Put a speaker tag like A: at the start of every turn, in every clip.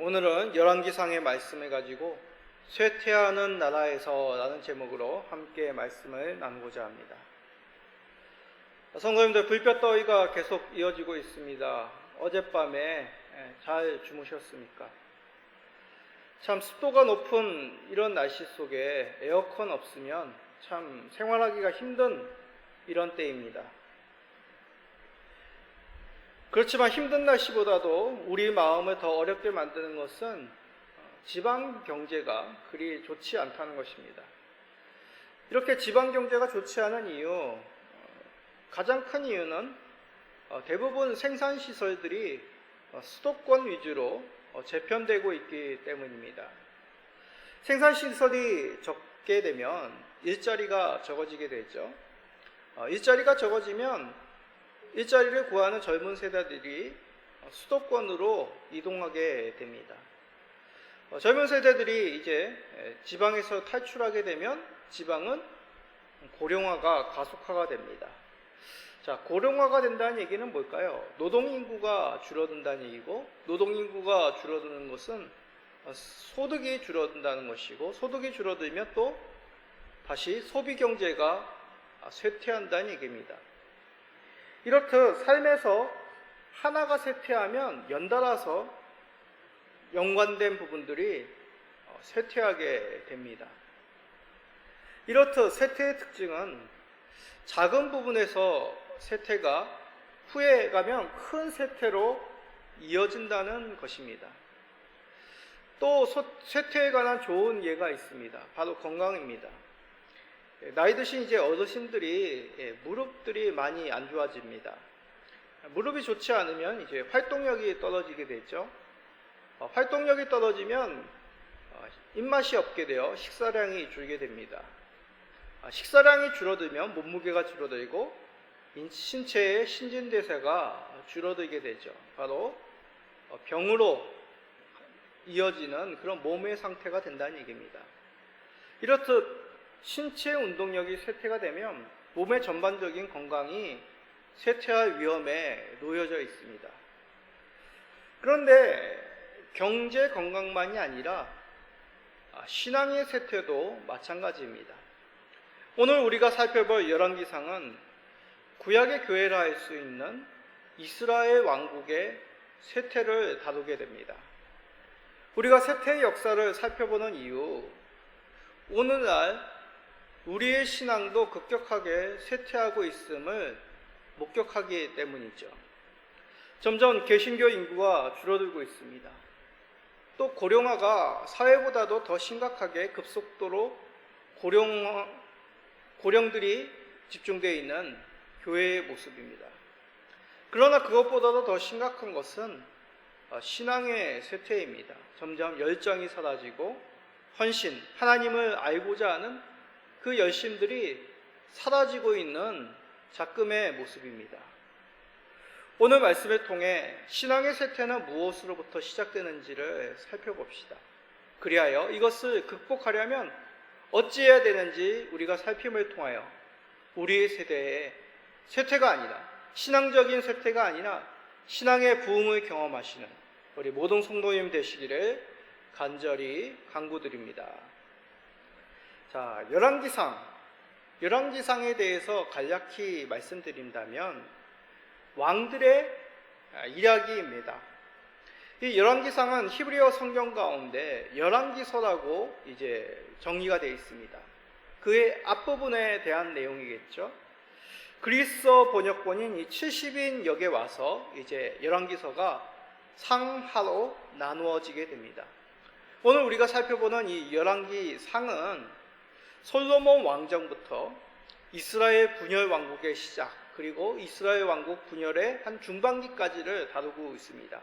A: 오늘은 열왕기상의 말씀을 가지고 쇠퇴하는 나라에서 라는 제목으로 함께 말씀을 나누고자 합니다. 성도님들, 불볕더위가 계속 이어지고 있습니다. 어젯밤에 잘 주무셨습니까? 참 습도가 높은 이런 날씨 속에 에어컨 없으면 참 생활하기가 힘든 이런 때입니다. 그렇지만 힘든 날씨보다도 우리 마음을 더 어렵게 만드는 것은 지방 경제가 그리 좋지 않다는 것입니다. 이렇게 지방 경제가 좋지 않은 이유, 가장 큰 이유는 대부분 생산시설들이 수도권 위주로 재편되고 있기 때문입니다. 생산시설이 적게 되면 일자리가 적어지게 되죠. 일자리가 적어지면 일자리를 구하는 젊은 세대들이 수도권으로 이동하게 됩니다. 젊은 세대들이 이제 지방에서 탈출하게 되면 지방은 고령화가 가속화가 됩니다. 자, 고령화가 된다는 얘기는 뭘까요? 노동인구가 줄어든다는 얘기고, 노동인구가 줄어드는 것은 소득이 줄어든다는 것이고, 소득이 줄어들면 또 다시 소비경제가 쇠퇴한다는 얘기입니다. 이렇듯 삶에서 하나가 쇠퇴하면 연달아서 연관된 부분들이 쇠퇴하게 됩니다. 이렇듯 쇠퇴의 특징은 작은 부분에서 쇠퇴가 후에 가면 큰 쇠퇴로 이어진다는 것입니다. 또 쇠퇴에 관한 좋은 예가 있습니다. 바로 건강입니다. 나이 드신 이제 어르신들이 무릎들이 많이 안 좋아집니다. 무릎이 좋지 않으면 이제 활동력이 떨어지게 되죠. 활동력이 떨어지면 입맛이 없게 되어 식사량이 줄게 됩니다. 식사량이 줄어들면 몸무게가 줄어들고 신체의 신진대사가 줄어들게 되죠. 바로 병으로 이어지는 그런 몸의 상태가 된다는 얘기입니다. 이렇듯 신체 운동력이 쇠퇴가 되면 몸의 전반적인 건강이 쇠퇴할 위험에 놓여져 있습니다. 그런데 경제 건강만이 아니라 신앙의 쇠퇴도 마찬가지입니다. 오늘 우리가 살펴볼 열왕기상은 구약의 교회라 할 수 있는 이스라엘 왕국의 쇠퇴를 다루게 됩니다. 우리가 쇠퇴의 역사를 살펴보는 이유, 오늘날 우리의 신앙도 급격하게 쇠퇴하고 있음을 목격하기 때문이죠. 점점 개신교 인구가 줄어들고 있습니다. 또 고령화가 사회보다도 더 심각하게 급속도로 고령들이 집중되어 있는 교회의 모습입니다. 그러나 그것보다도 더 심각한 것은 신앙의 쇠퇴입니다. 점점 열정이 사라지고 헌신, 하나님을 알고자 하는 그 열심들이 사라지고 있는 작금의 모습입니다. 오늘 말씀을 통해 신앙의 쇠퇴는 무엇으로부터 시작되는지를 살펴봅시다. 그리하여 이것을 극복하려면 어찌해야 되는지 우리가 살핌을 통하여 우리 세대의 쇠퇴가 아니라, 신앙적인 쇠퇴가 아니라 신앙의 부흥을 경험하시는 우리 모든 성도님 되시기를 간절히 간구드립니다. 자, 열왕기상에 대해서 간략히 말씀드린다면 왕들의 이야기입니다. 이 열왕기상은 히브리어 성경 가운데 열왕기서라고 이제 정의가 되어 있습니다. 그의 앞부분에 대한 내용이겠죠. 그리스어 번역본인 이 70인역에 와서 이제 열왕기서가 상하로 나누어지게 됩니다. 오늘 우리가 살펴보는 이 열왕기상은 솔로몬 왕정부터 이스라엘 분열 왕국의 시작, 그리고 이스라엘 왕국 분열의 한 중반기까지를 다루고 있습니다.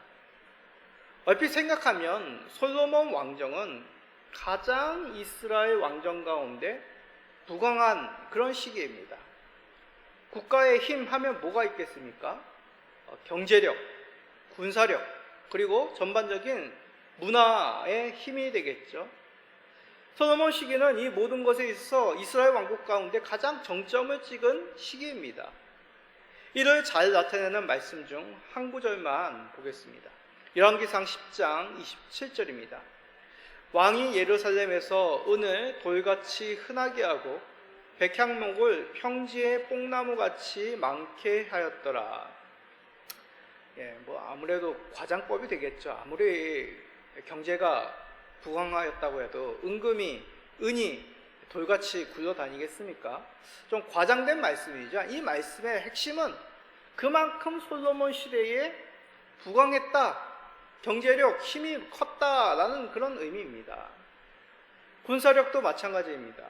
A: 얼핏 생각하면 솔로몬 왕정은 가장 이스라엘 왕정 가운데 부강한 그런 시기입니다. 국가의 힘 하면 뭐가 있겠습니까? 경제력, 군사력, 그리고 전반적인 문화의 힘이 되겠죠. 솔로몬 시기는 이 모든 것에 있어서 이스라엘 왕국 가운데 가장 정점을 찍은 시기입니다. 이를 잘 나타내는 말씀 중 한 구절만 보겠습니다. 열왕기상 10장 27절입니다. 왕이 예루살렘에서 은을 돌같이 흔하게 하고 백향목을 평지에 뽕나무같이 많게 하였더라. 아무래도 과장법이 되겠죠. 아무리 경제가 부강하였다고 해도 은금이, 은이 돌같이 굴러다니겠습니까? 좀 과장된 말씀이죠. 이 말씀의 핵심은 그만큼 솔로몬 시대에 부강했다, 경제력, 힘이 컸다라는 그런 의미입니다. 군사력도 마찬가지입니다.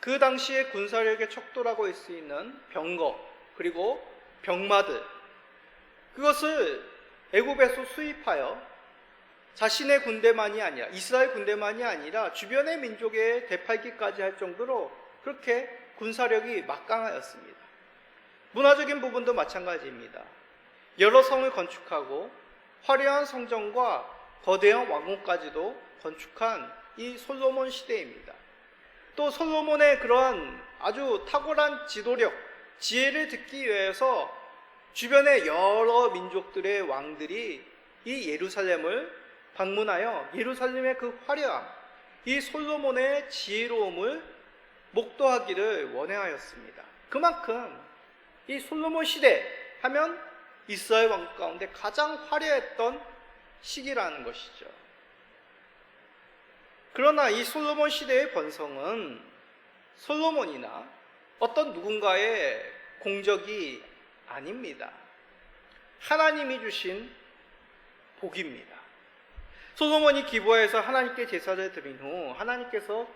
A: 그 당시에 군사력의 척도라고 할 수 있는 병거, 그리고 병마들, 그것을 애굽에서 수입하여 자신의 군대만이 아니라, 이스라엘 군대만이 아니라 주변의 민족에 되팔기까지 할 정도로 그렇게 군사력이 막강하였습니다. 문화적인 부분도 마찬가지입니다. 여러 성을 건축하고 화려한 성전과 거대한 왕궁까지도 건축한 이 솔로몬 시대입니다. 또 솔로몬의 그러한 아주 탁월한 지도력, 지혜를 듣기 위해서 주변의 여러 민족들의 왕들이 이 예루살렘을 방문하여 예루살렘의 그 화려함, 이 솔로몬의 지혜로움을 목도하기를 원해하였습니다. 그만큼 이 솔로몬 시대 하면 이스라엘 왕국 가운데 가장 화려했던 시기라는 것이죠. 그러나 이 솔로몬 시대의 번성은 솔로몬이나 어떤 누군가의 공적이 아닙니다. 하나님이 주신 복입니다. 솔로몬이 기브아에서 하나님께 제사를 드린 후 하나님께서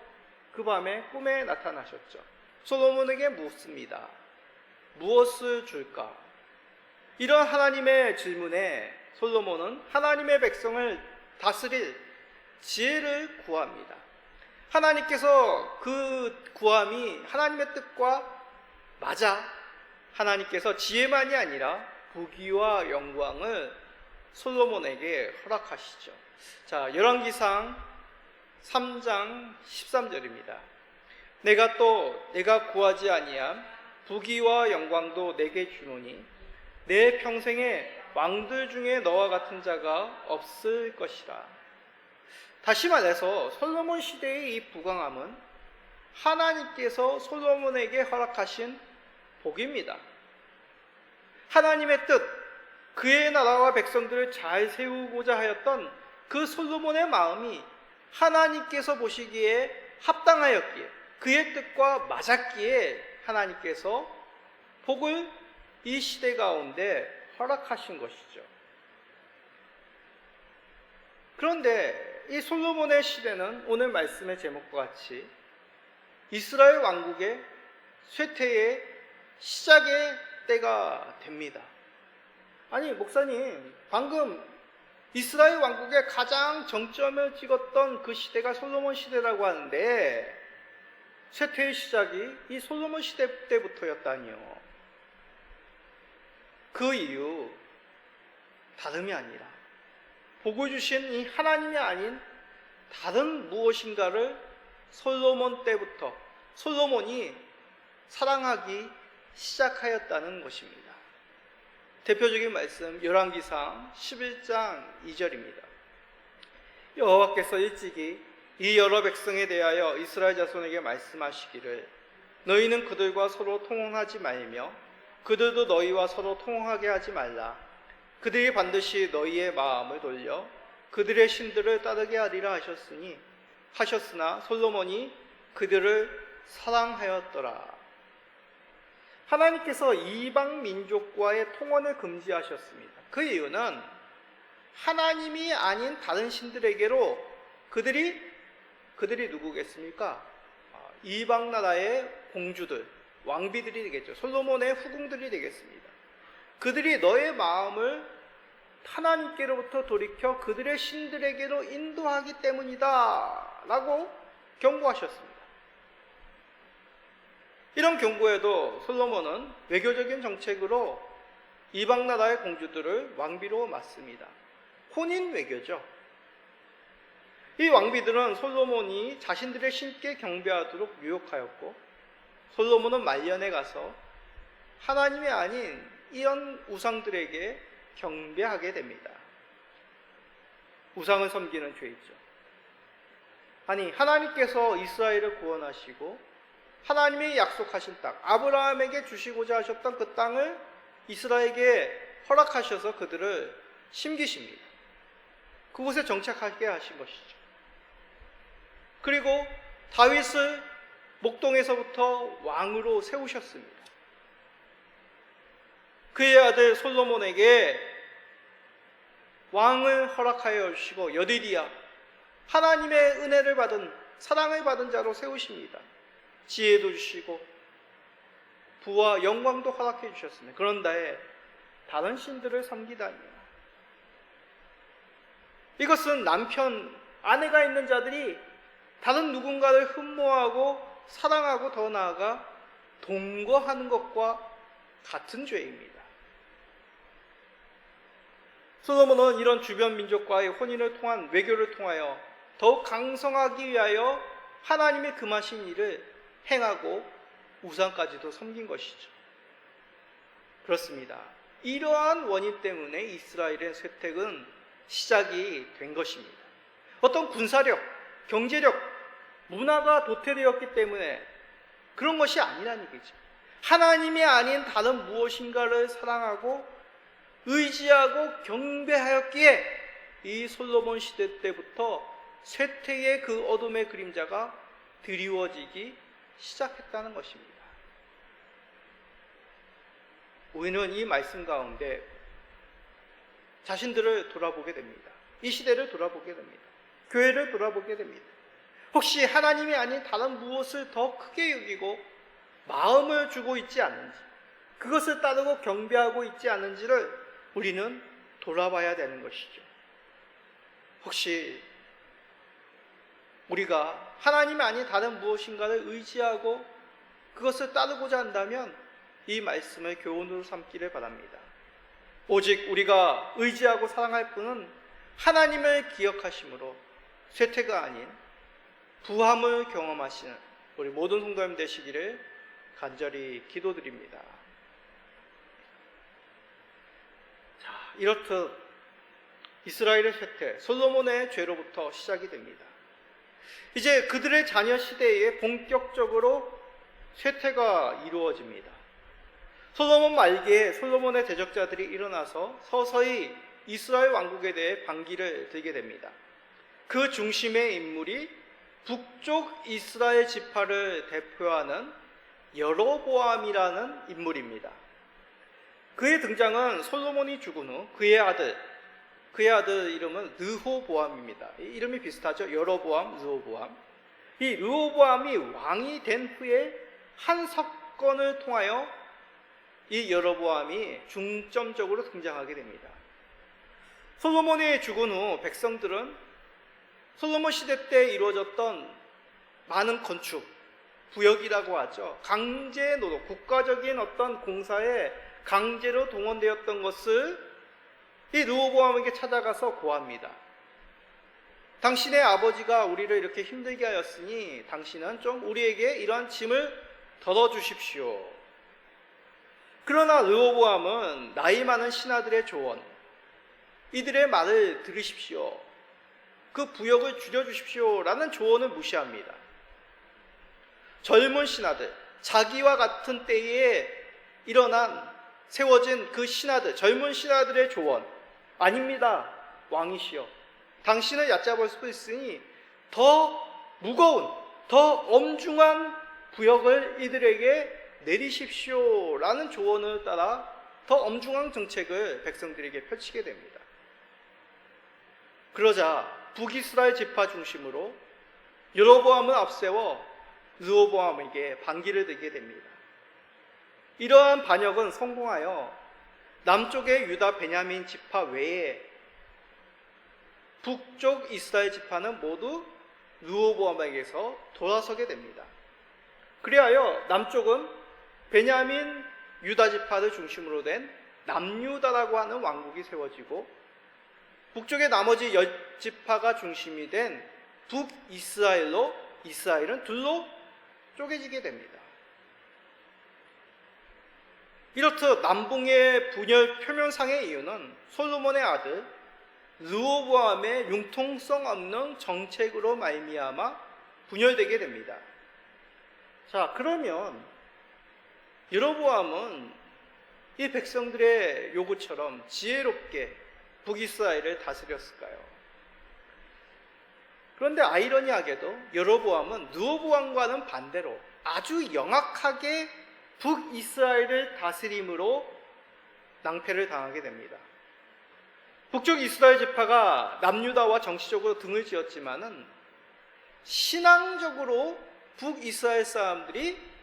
A: 그 밤에 꿈에 나타나셨죠. 솔로몬에게 묻습니다. 무엇을 줄까? 이런 하나님의 질문에 솔로몬은 하나님의 백성을 다스릴 지혜를 구합니다. 하나님께서 그 구함이 하나님의 뜻과 맞아 하나님께서 지혜만이 아니라 부귀와 영광을 솔로몬에게 허락하시죠. 자, 열왕기상 3장 13절입니다. 내가 구하지 아니함 부귀와 영광도 내게 주노니 내 평생에 왕들 중에 너와 같은 자가 없을 것이라. 다시 말해서 솔로몬 시대의 이 부강함은 하나님께서 솔로몬에게 허락하신 복입니다. 하나님의 뜻, 그의 나라와 백성들을 잘 세우고자 하였던 그 솔로몬의 마음이 하나님께서 보시기에 합당하였기에, 그의 뜻과 맞았기에 하나님께서 복을 이 시대 가운데 허락하신 것이죠. 그런데 이 솔로몬의 시대는 오늘 말씀의 제목과 같이 이스라엘 왕국의 쇠퇴의 시작의 때가 됩니다. 아니, 목사님, 방금 이스라엘 왕국의 가장 정점을 찍었던 그 시대가 솔로몬 시대라고 하는데 쇠퇴의 시작이 이 솔로몬 시대 때부터였다니요. 그 이유 다름이 아니라 복을 주신 이 하나님이 아닌 다른 무엇인가를 솔로몬 때부터 솔로몬이 사랑하기 시작하였다는 것입니다. 대표적인 말씀 열왕기상 11장 2절입니다. 여호와께서 일찍이 이 여러 백성에 대하여 이스라엘 자손에게 말씀하시기를 너희는 그들과 서로 통혼하지 말며 그들도 너희와 서로 통혼하게 하지 말라. 그들이 반드시 너희의 마음을 돌려 그들의 신들을 따르게 하리라 하셨으나 솔로몬이 그들을 사랑하였더라. 하나님께서 이방 민족과의 통혼을 금지하셨습니다. 그 이유는 하나님이 아닌 다른 신들에게로 그들이 누구겠습니까? 이방 나라의 공주들, 왕비들이 되겠죠. 솔로몬의 후궁들이 되겠습니다. 그들이 너의 마음을 하나님께로부터 돌이켜 그들의 신들에게로 인도하기 때문이다 라고 경고하셨습니다. 이런 경고에도 솔로몬은 외교적인 정책으로 이방 나라의 공주들을 왕비로 맞습니다. 혼인 외교죠. 이 왕비들은 솔로몬이 자신들의 신께 경배하도록 유혹하였고 솔로몬은 말년에 가서 하나님이 아닌 이런 우상들에게 경배하게 됩니다. 우상을 섬기는 죄이죠. 아니, 하나님께서 이스라엘을 구원하시고 하나님이 약속하신 땅, 아브라함에게 주시고자 하셨던 그 땅을 이스라엘에게 허락하셔서 그들을 심기십니다. 그곳에 정착하게 하신 것이죠. 그리고 다윗을 목동에서부터 왕으로 세우셨습니다. 그의 아들 솔로몬에게 왕을 허락하여 주시고 여디디야, 하나님의 은혜를 받은, 사랑을 받은 자로 세우십니다. 지혜도 주시고 부와 영광도 허락해 주셨습니다. 그런데 다른 신들을 섬기다니요. 이것은 남편, 아내가 있는 자들이 다른 누군가를 흠모하고 사랑하고 더 나아가 동거하는 것과 같은 죄입니다. 솔로몬은 이런 주변 민족과의 혼인을 통한 외교를 통하여 더욱 강성하기 위하여 하나님의 금하신 일을 행하고 우상까지도 섬긴 것이죠. 그렇습니다. 이러한 원인 때문에 이스라엘의 쇠퇴는 시작이 된 것입니다. 어떤 군사력, 경제력, 문화가 도태되었기 때문에 그런 것이 아니라는 얘기죠. 하나님이 아닌 다른 무엇인가를 사랑하고 의지하고 경배하였기에 이 솔로몬 시대 때부터 쇠퇴의 그 어둠의 그림자가 드리워지기 시작했다는 것입니다. 우리는 이 말씀 가운데 자신들을 돌아보게 됩니다. 이 시대를 돌아보게 됩니다. 교회를 돌아보게 됩니다. 혹시 하나님이 아닌 다른 무엇을 더 크게 여기고 마음을 주고 있지 않는지, 그것을 따르고 경배하고 있지 않는지를 우리는 돌아봐야 되는 것이죠. 혹시 우리가 하나님이 아닌 다른 무엇인가를 의지하고 그것을 따르고자 한다면 이 말씀을 교훈으로 삼기를 바랍니다. 오직 우리가 의지하고 사랑할 분은 하나님을 기억하심으로 쇠퇴가 아닌 부함을 경험하시는 우리 모든 성도님 되시기를 간절히 기도드립니다. 자, 이렇듯 이스라엘의 쇠퇴, 솔로몬의 죄로부터 시작이 됩니다. 이제 그들의 자녀 시대에 본격적으로 쇠퇴가 이루어집니다. 솔로몬 말기에 솔로몬의 대적자들이 일어나서 서서히 이스라엘 왕국에 대해 반기를 들게 됩니다. 그 중심의 인물이 북쪽 이스라엘 지파를 대표하는 여로보암이라는 인물입니다. 그의 등장은 솔로몬이 죽은 후 그의 아들 이름은 르호보암입니다. 이름이 비슷하죠. 여로보암, 르호보암. 이 르호보암이 왕이 된 후에 한 사건을 통하여 이 여로보암이 중점적으로 등장하게 됩니다. 솔로몬이 죽은 후 백성들은 솔로몬 시대 때 이루어졌던 많은 건축, 부역이라고 하죠. 강제 노동, 국가적인 어떤 공사에 강제로 동원되었던 것을 이 르호보암에게 찾아가서 고합니다. 당신의 아버지가 우리를 이렇게 힘들게 하였으니 당신은 좀 우리에게 이러한 짐을 덜어주십시오. 그러나 르호보암은 나이 많은 신하들의 조언, 이들의 말을 들으십시오. 그 부역을 줄여주십시오. 라는 조언을 무시합니다. 젊은 신하들, 자기와 같은 때에 세워진 그 신하들, 젊은 신하들의 조언, 아닙니다. 왕이시여. 당신을 얕잡을 수 있으니 더 무거운, 더 엄중한 부역을 이들에게 내리십시오. 라는 조언을 따라 더 엄중한 정책을 백성들에게 펼치게 됩니다. 그러자 북이스라엘 지파 중심으로 여로보암을 앞세워 르호보암에게 반기를 들게 됩니다. 이러한 반역은 성공하여 남쪽의 유다 베냐민 지파 외에 북쪽 이스라엘 지파는 모두 르호보암에게서 돌아서게 됩니다. 그리하여 남쪽은 베냐민 유다 지파를 중심으로 된 남유다라고 하는 왕국이 세워지고 북쪽의 나머지 10지파가 중심이 된 북이스라엘로 이스라엘은 둘로 쪼개지게 됩니다. 이렇듯 남북의 분열 표면상의 이유는 솔로몬의 아들 르호보암의 융통성 없는 정책으로 말미암아 분열되게 됩니다. 자, 그러면 여로보암은 이 백성들의 요구처럼 지혜롭게 북이스라엘을 다스렸을까요? 그런데 아이러니하게도 여로보암은 르호보암과는 반대로 아주 영악하게 북이스라엘을 다스림으로 낭패를 당하게 됩니다. 북쪽 이스라엘 지파가 남유다와 정치적으로 등을 지었지만은 신앙적으로 북이스라엘 사람들이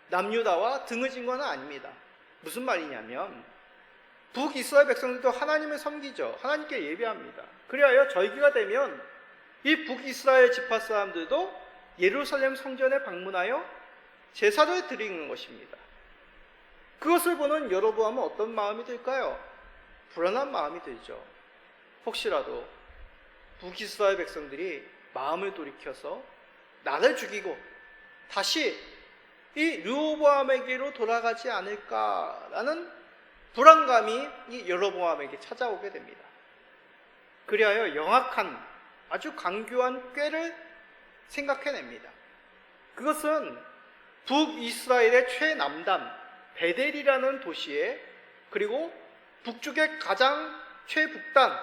A: 남유다와 등을 진 건 아닙니다. 무슨 말이냐면 북이스라엘 백성들도 하나님을 섬기죠. 하나님께 예배합니다. 그리하여 절기가 되면 이 북이스라엘 지파 사람들도 예루살렘 성전에 방문하여 제사를 드리는 것입니다. 그것을 보는 여로보암은 어떤 마음이 들까요? 불안한 마음이 들죠. 혹시라도 북이스라엘 백성들이 마음을 돌이켜서 나를 죽이고 다시 이 르호보암에게로 돌아가지 않을까라는 불안감이 이 여로보암에게 찾아오게 됩니다. 그리하여 영악한 아주 강교한 꾀를 생각해냅니다. 그것은 북이스라엘의 최남단 베델이라는 도시에, 그리고 북쪽의 가장 최북단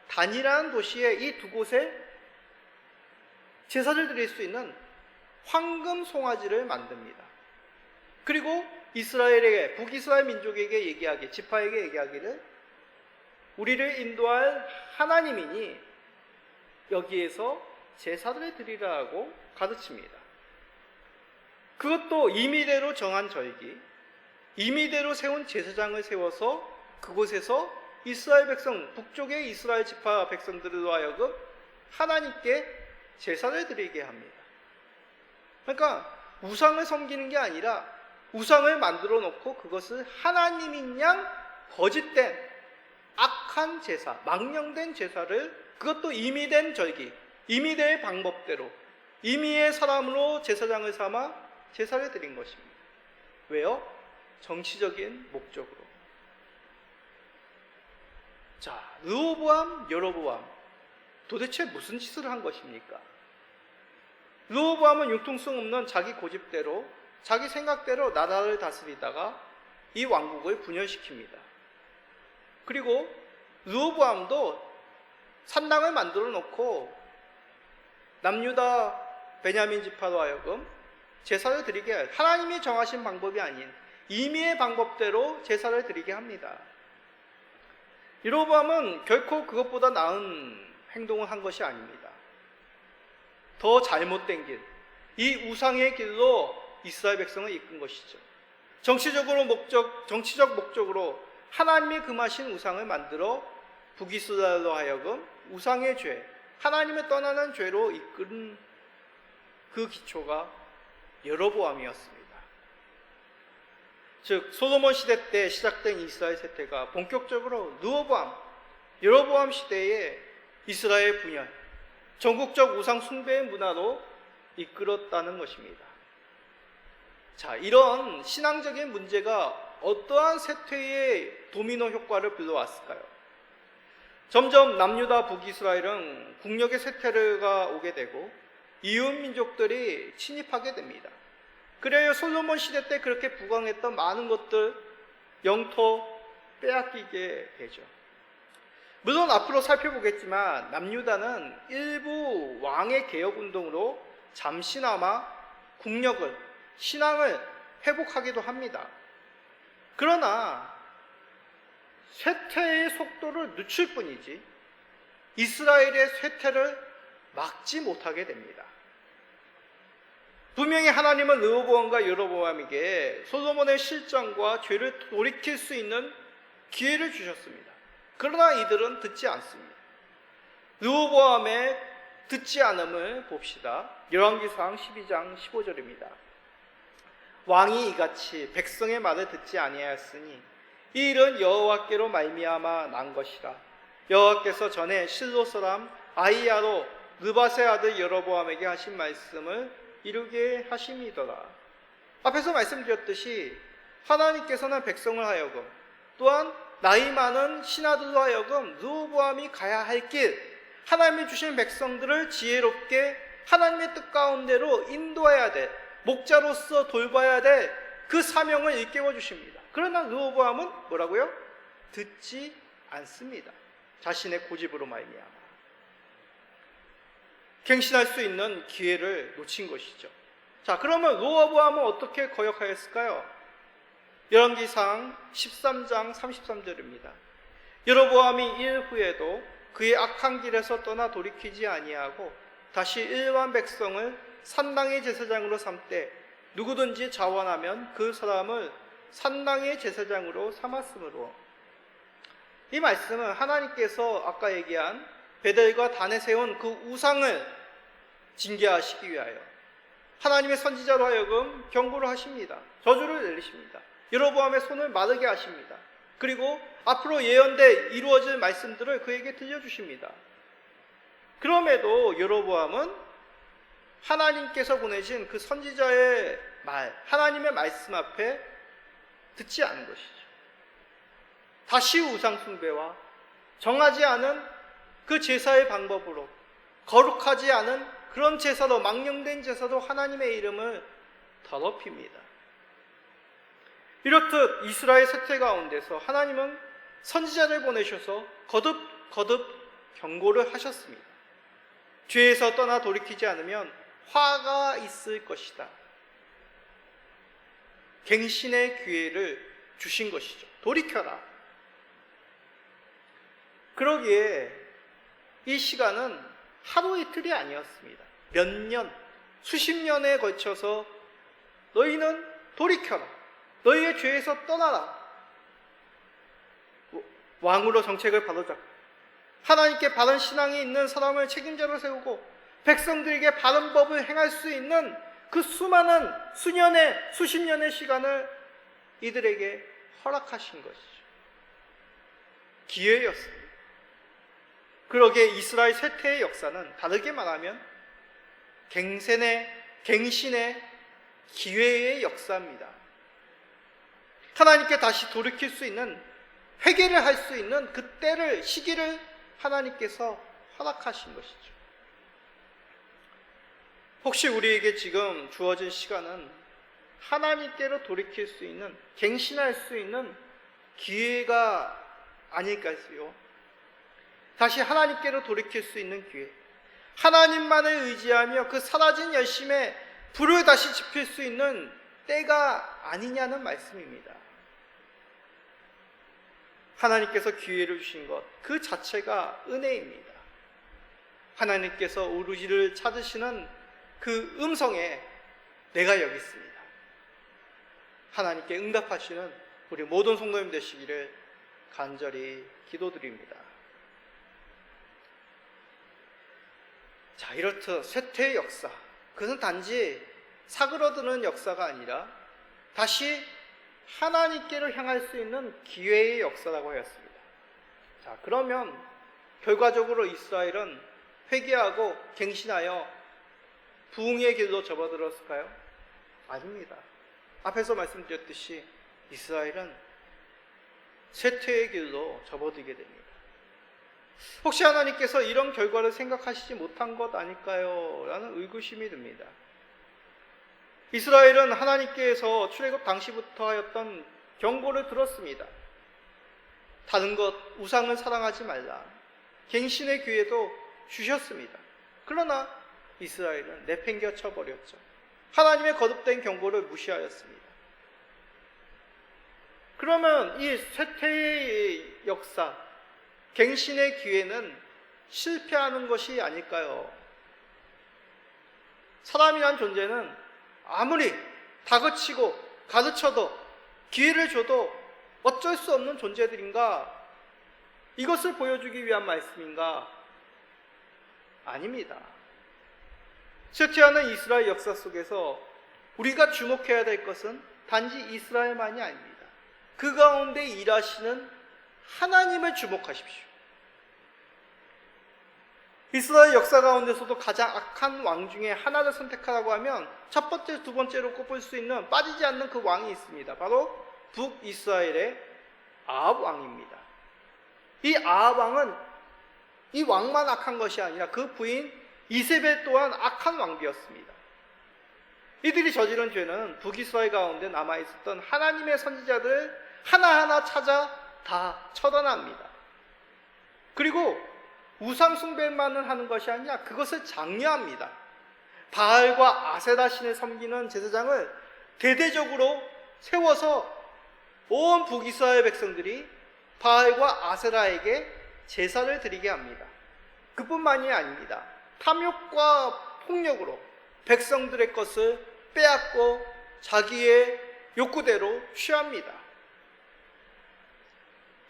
A: 단이라는 도시에, 이 두 곳에 제사를 드릴 수 있는 황금 송아지를 만듭니다. 그리고 이스라엘에게, 북이스라엘 민족에게 얘기하기, 지파에게 얘기하기를 우리를 인도할 하나님이니 여기에서 제사를 드리라고 가르칩니다. 그것도 임의대로 정한 절기, 임의대로 세운 제사장을 세워서 그곳에서 이스라엘 백성, 북쪽의 이스라엘 지파 백성들로 하여금 하나님께 제사를 드리게 합니다. 그러니까 우상을 섬기는 게 아니라 우상을 만들어 놓고 그것을 하나님인 양 거짓된 악한 제사, 망령된 제사를, 그것도 임의된 절기, 임의대의 방법대로 임의의 사람으로 제사장을 삼아 제사를 드린 것입니다. 왜요? 정치적인 목적으로. 자, 르호보암, 여로보암, 도대체 무슨 짓을 한 것입니까? 르호보암은 융통성 없는 자기 고집대로, 자기 생각대로 나라를 다스리다가 이 왕국을 분열시킵니다. 그리고 르호보암도 산당을 만들어 놓고 남유다 베냐민 지파로 하여금 제사를 드리게 해요. 하나님이 정하신 방법이 아닌 임의의 방법대로 제사를 드리게 합니다. 여로보암은 결코 그것보다 나은 행동을 한 것이 아닙니다. 더 잘못된 길, 이 우상의 길로 이스라엘 백성을 이끈 것이죠. 정치적 목적으로 하나님이 금하신 우상을 만들어 북이스라엘로 하여금 우상의 죄, 하나님을 떠나는 죄로 이끈 그 기초가 여로보암이었습니다. 즉 솔로몬 시대 때 시작된 이스라엘 세태가 본격적으로 르호보암, 여로보암 시대에 이스라엘 분열, 전국적 우상 숭배의 문화로 이끌었다는 것입니다. 자, 이런 신앙적인 문제가 어떠한 세태의 도미노 효과를 불러왔을까요? 점점 남유다 북이스라엘은 국력의 쇠퇴가 오게 되고 이웃 민족들이 침입하게 됩니다. 그래야 솔로몬 시대 때 그렇게 부강했던 많은 것들 영토 빼앗기게 되죠. 물론 앞으로 살펴보겠지만 남유다는 일부 왕의 개혁운동으로 잠시나마 국력을, 신앙을 회복하기도 합니다. 그러나 쇠퇴의 속도를 늦출 뿐이지 이스라엘의 쇠퇴를 막지 못하게 됩니다. 분명히 하나님은 르호보암과 여로보암에게 솔로몬의 실정과 죄를 돌이킬 수 있는 기회를 주셨습니다. 그러나 이들은 듣지 않습니다. 르호보암의 듣지 않음을 봅시다. 열왕기상 12장 15절입니다. 왕이 이같이 백성의 말을 듣지 아니하였으니 이 일은 여호와께로 말미암아 난 것이라. 여호와께서 전에 실로 사람 아히야로 느밧의 아들 여로보암에게 하신 말씀을 이루게 하심이더라. 앞에서 말씀드렸듯이 하나님께서는 백성을 하여금, 또한 나이 많은 신하들로 하여금 르호보암이 가야 할 길, 하나님이 주신 백성들을 지혜롭게 하나님의 뜻 가운데로 인도해야 될, 목자로서 돌봐야 될 그 사명을 일깨워 주십니다. 그러나 르호보암은 뭐라고요? 듣지 않습니다. 자신의 고집으로 말미암아 갱신할 수 있는 기회를 놓친 것이죠. 자, 그러면 르호보암은 어떻게 거역하였을까요? 열왕기상 13장 33절입니다. 여로보암이 일 후에도 그의 악한 길에서 떠나 돌이키지 아니하고 다시 일반 백성을 산당의 제사장으로 삼되 누구든지 자원하면 그 사람을 산당의 제사장으로 삼았으므로, 이 말씀은 하나님께서 아까 얘기한 베델과 단에 세운 그 우상을 징계하시기 위하여 하나님의 선지자로 하여금 경고를 하십니다. 저주를 내리십니다. 여로보암의 손을 마르게 하십니다. 그리고 앞으로 예언돼 이루어질 말씀들을 그에게 들려주십니다. 그럼에도 여로보암은 하나님께서 보내신 그 선지자의 말, 하나님의 말씀 앞에 듣지 않은 것이죠. 다시 우상 숭배와 정하지 않은 그 제사의 방법으로, 거룩하지 않은 그런 제사로, 망령된 제사로 하나님의 이름을 더럽힙니다. 이렇듯 이스라엘 세태 가운데서 하나님은 선지자를 보내셔서 거듭 경고를 하셨습니다. 죄에서 떠나 돌이키지 않으면 화가 있을 것이다. 갱신의 기회를 주신 것이죠. 돌이켜라. 그러기에 이 시간은 하루 이틀이 아니었습니다. 몇 년, 수십 년에 걸쳐서 너희는 돌이켜라. 너희의 죄에서 떠나라. 왕으로 정책을 바로잡고 하나님께 바른 신앙이 있는 사람을 책임자로 세우고 백성들에게 바른 법을 행할 수 있는 그 수많은 수년의 수십 년의 시간을 이들에게 허락하신 것이죠. 기회였습니다. 그러기에 이스라엘 쇠퇴의 역사는 다르게 말하면 갱신의 기회의 역사입니다. 하나님께 다시 돌이킬 수 있는, 회개를 할 수 있는 그 때를, 시기를 하나님께서 허락하신 것이죠. 혹시 우리에게 지금 주어진 시간은 하나님께로 돌이킬 수 있는, 갱신할 수 있는 기회가 아닐까요? 다시 하나님께로 돌이킬 수 있는 기회, 하나님만을 의지하며 그 사라진 열심에 불을 다시 지필 수 있는 때가 아니냐는 말씀입니다. 하나님께서 기회를 주신 것 그 자체가 은혜입니다. 하나님께서 우리를 찾으시는 그 음성에 내가 여기 있습니다. 하나님께 응답하시는 우리 모든 성도님 되시기를 간절히 기도드립니다. 자, 이렇듯 쇠퇴의 역사, 그것은 단지 사그러드는 역사가 아니라 다시 하나님께로 향할 수 있는 기회의 역사라고 하였습니다. 자, 그러면 결과적으로 이스라엘은 회개하고 갱신하여 부흥의 길로 접어들었을까요? 아닙니다. 앞에서 말씀드렸듯이 이스라엘은 쇠퇴의 길로 접어들게 됩니다. 혹시 하나님께서 이런 결과를 생각하시지 못한 것 아닐까요? 라는 의구심이 듭니다. 이스라엘은 하나님께서 출애굽 당시부터 하였던 경고를 들었습니다. 다른 것, 우상을 사랑하지 말라. 갱신의 기회도 주셨습니다. 그러나 이스라엘은 내팽겨 쳐버렸죠. 하나님의 거듭된 경고를 무시하였습니다. 그러면 이 쇠퇴의 역사, 갱신의 기회는 실패하는 것이 아닐까요? 사람이란 존재는 아무리 다그치고 가르쳐도 기회를 줘도 어쩔 수 없는 존재들인가? 이것을 보여주기 위한 말씀인가? 아닙니다. 쇠퇴하는 이스라엘 역사 속에서 우리가 주목해야 될 것은 단지 이스라엘만이 아닙니다. 그 가운데 일하시는 하나님을 주목하십시오. 이스라엘 역사 가운데서도 가장 악한 왕 중에 하나를 선택하라고 하면 첫 번째, 두 번째로 꼽을 수 있는 빠지지 않는 그 왕이 있습니다. 바로 북이스라엘의 아합 왕입니다. 이 아합 왕은 이 왕만 악한 것이 아니라 그 부인 이세벨 또한 악한 왕비였습니다. 이들이 저지른 죄는 북이스라엘 가운데 남아있었던 하나님의 선지자들을 하나하나 찾아 다 처단합니다. 그리고 우상 숭배만을 하는 것이 아니라 그것을 장려합니다. 바알과 아세라 신을 섬기는 제사장을 대대적으로 세워서 온 북이스라엘 백성들이 바알과 아세라에게 제사를 드리게 합니다. 그뿐만이 아닙니다. 탐욕과 폭력으로 백성들의 것을 빼앗고 자기의 욕구대로 취합니다.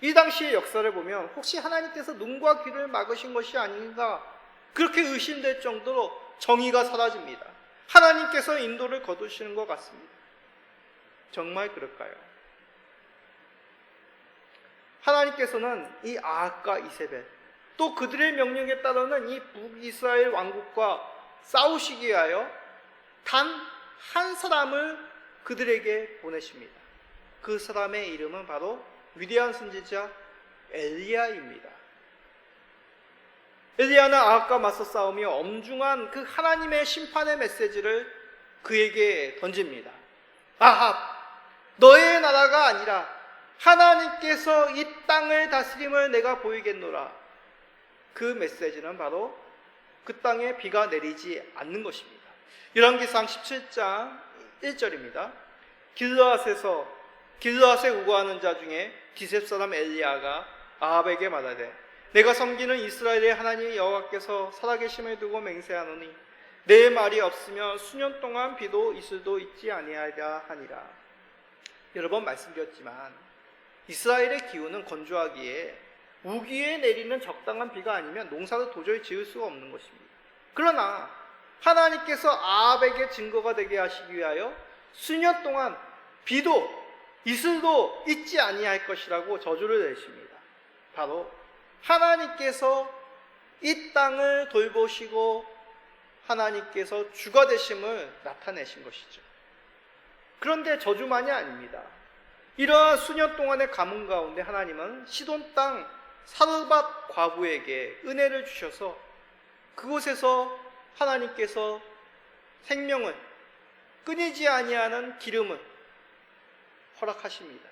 A: 이 당시의 역사를 보면 혹시 하나님께서 눈과 귀를 막으신 것이 아닌가 그렇게 의심될 정도로 정의가 사라집니다. 하나님께서 인도를 거두시는 것 같습니다. 정말 그럴까요? 하나님께서는 이 아합과 이세벨 또 그들의 명령에 따르는 이 북이스라엘 왕국과 싸우시기 위하여 단 한 사람을 그들에게 보내십니다. 그 사람의 이름은 바로 위대한 선지자 엘리야입니다. 엘리야는 아합과 맞서 싸우며 엄중한 그 하나님의 심판의 메시지를 그에게 던집니다. 아합, 너의 나라가 아니라 하나님께서 이 땅을 다스림을 내가 보이겠노라. 그 메시지는 바로 그 땅에 비가 내리지 않는 것입니다. 열왕기상 17장 1절입니다. 길르앗에 우거하는 자 중에 디셉 사람 엘리야가 아합에게 말하되 내가 섬기는 이스라엘의 하나님 여호와께서 살아계심을 두고 맹세하노니 내 말이 없으면 수년 동안 비도 이슬도 있지 아니하리라 하니라. 여러 번 말씀드렸지만 이스라엘의 기후는 건조하기에 우기에 내리는 적당한 비가 아니면 농사도 도저히 지을 수가 없는 것입니다. 그러나 하나님께서 아합에게 증거가 되게 하시기 위하여 수년 동안 비도 이슬도 있지 아니할 것이라고 저주를 내십니다. 바로 하나님께서 이 땅을 돌보시고 하나님께서 주가 되심을 나타내신 것이죠. 그런데 저주만이 아닙니다. 이러한 수년 동안의 가뭄 가운데 하나님은 시돈 땅 사르밧 과부에게 은혜를 주셔서 그곳에서 하나님께서 생명을 끊이지 아니하는 기름을 허락하십니다.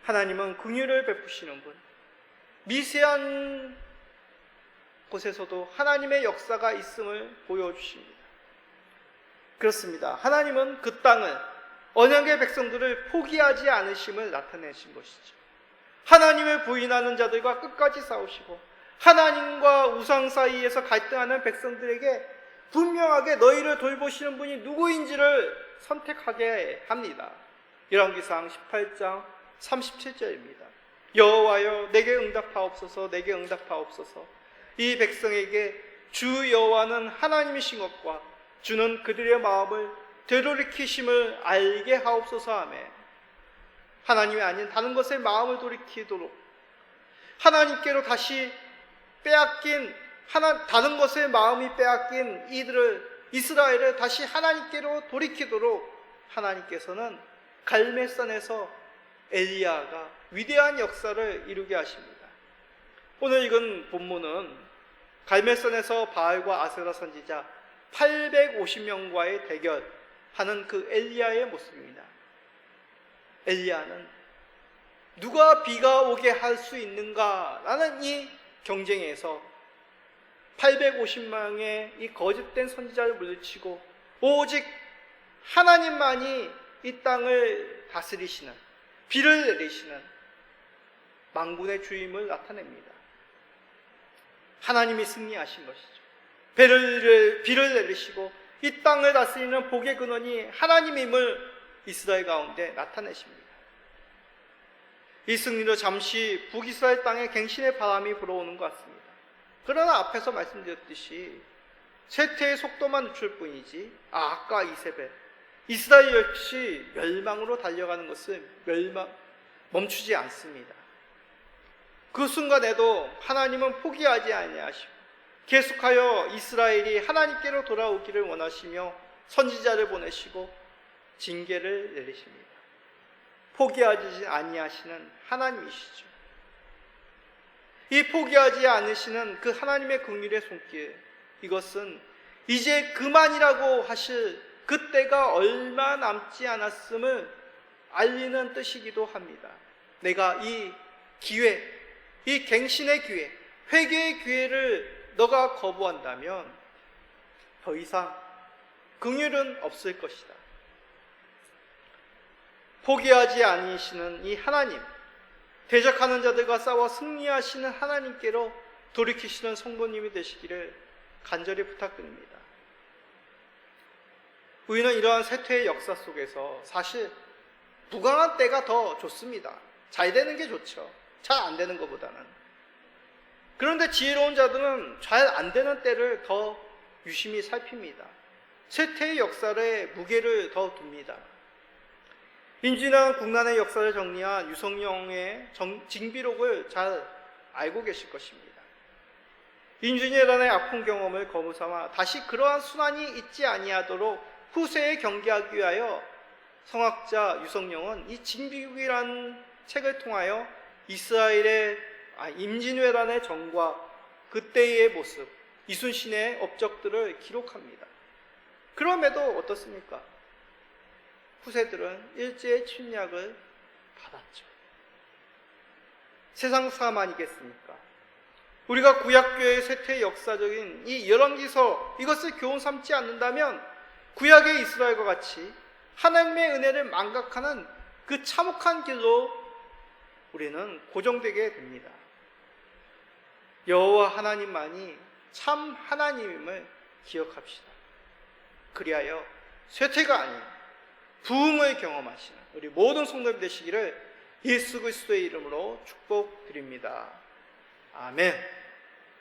A: 하나님은 긍휼을 베푸시는 분, 미세한 곳에서도 하나님의 역사가 있음을 보여주십니다. 그렇습니다. 하나님은 그 땅을 언약의 백성들을 포기하지 않으심을 나타내신 것이죠. 하나님을 부인하는 자들과 끝까지 싸우시고 하나님과 우상 사이에서 갈등하는 백성들에게 분명하게 너희를 돌보시는 분이 누구인지를 선택하게 합니다. 열왕기상 18장 37절입니다. 여호와여 내게 응답하옵소서, 내게 응답하옵소서. 이 백성에게 주 여호와는 하나님이신 것과 주는 그들의 마음을 되돌이키심을 알게 하옵소서 하며 하나님이 아닌 다른 것에 마음을 돌이키도록 하나님께로 다시 빼앗긴 다른 것에 마음이 빼앗긴 이스라엘을 다시 하나님께로 돌이키도록 하나님께서는 갈멜산에서 엘리야가 위대한 역사를 이루게 하십니다. 오늘 읽은 본문은 갈멜산에서 바알과 아세라 선지자 850명과의 대결하는 그 엘리야의 모습입니다. 엘리야는 누가 비가 오게 할 수 있는가라는 이 경쟁에서 850명의 이 거짓된 선지자를 물리치고 오직 하나님만이 이 땅을 다스리시는, 비를 내리시는 만군의 주임을 나타냅니다. 하나님이 승리하신 것이죠. 비를 내리시고 이 땅을 다스리는 복의 근원이 하나님임을 이스라엘 가운데 나타내십니다. 이 승리로 잠시 북이스라엘 땅에 갱신의 바람이 불어오는 것 같습니다. 그러나 앞에서 말씀드렸듯이 쇠퇴의 속도만 늦출 뿐이지 아합과 이세벨, 이스라엘 역시 멸망으로 달려가는 것을 멈추지 않습니다. 그 순간에도 하나님은 포기하지 아니하시고 계속하여 이스라엘이 하나님께로 돌아오기를 원하시며 선지자를 보내시고 징계를 내리십니다. 포기하지 아니하시는 하나님이시죠. 이 포기하지 않으시는 그 하나님의 긍휼의 손길, 이것은 이제 그만이라고 하실 그때가 얼마 남지 않았음을 알리는 뜻이기도 합니다. 내가 이 기회, 이 갱신의 기회, 회개의 기회를 너가 거부한다면 더 이상 긍휼은 없을 것이다. 포기하지 않으시는 이 하나님, 대적하는 자들과 싸워 승리하시는 하나님께로 돌이키시는 성도님이 되시기를 간절히 부탁드립니다. 우리는 이러한 쇠퇴의 역사 속에서 사실 무강한 때가 더 좋습니다. 잘 되는 게 좋죠. 잘 안 되는 것보다는. 그런데 지혜로운 자들은 잘 안 되는 때를 더 유심히 살핍니다. 쇠퇴의 역사에 무게를 더 둡니다. 임진왜란 국난의 역사를 정리한 유성룡의 징비록을 잘 알고 계실 것입니다. 임진왜란의 아픈 경험을 거무삼아 다시 그러한 순환이 있지 아니하도록 후세에 경계하기 위하여 성학자 유성룡은 이 징비록이라는 책을 통하여 이스라엘의 임진왜란의 전과 그때의 모습, 이순신의 업적들을 기록합니다. 그럼에도 어떻습니까? 후세들은 일제의 침략을 받았죠. 세상 사람 아니겠습니까? 우리가 구약교회의 쇠퇴의 역사적인 이 열왕기서 이것을 교훈 삼지 않는다면 구약의 이스라엘과 같이 하나님의 은혜를 망각하는 그 참혹한 길로 우리는 고정되게 됩니다. 여호와 하나님만이 참 하나님임을 기억합시다. 그리하여 쇠퇴가 아닌 부흥을 경험하시는 우리 모든 성도님 되시기를 예수 그리스도의 이름으로 축복드립니다. 아멘.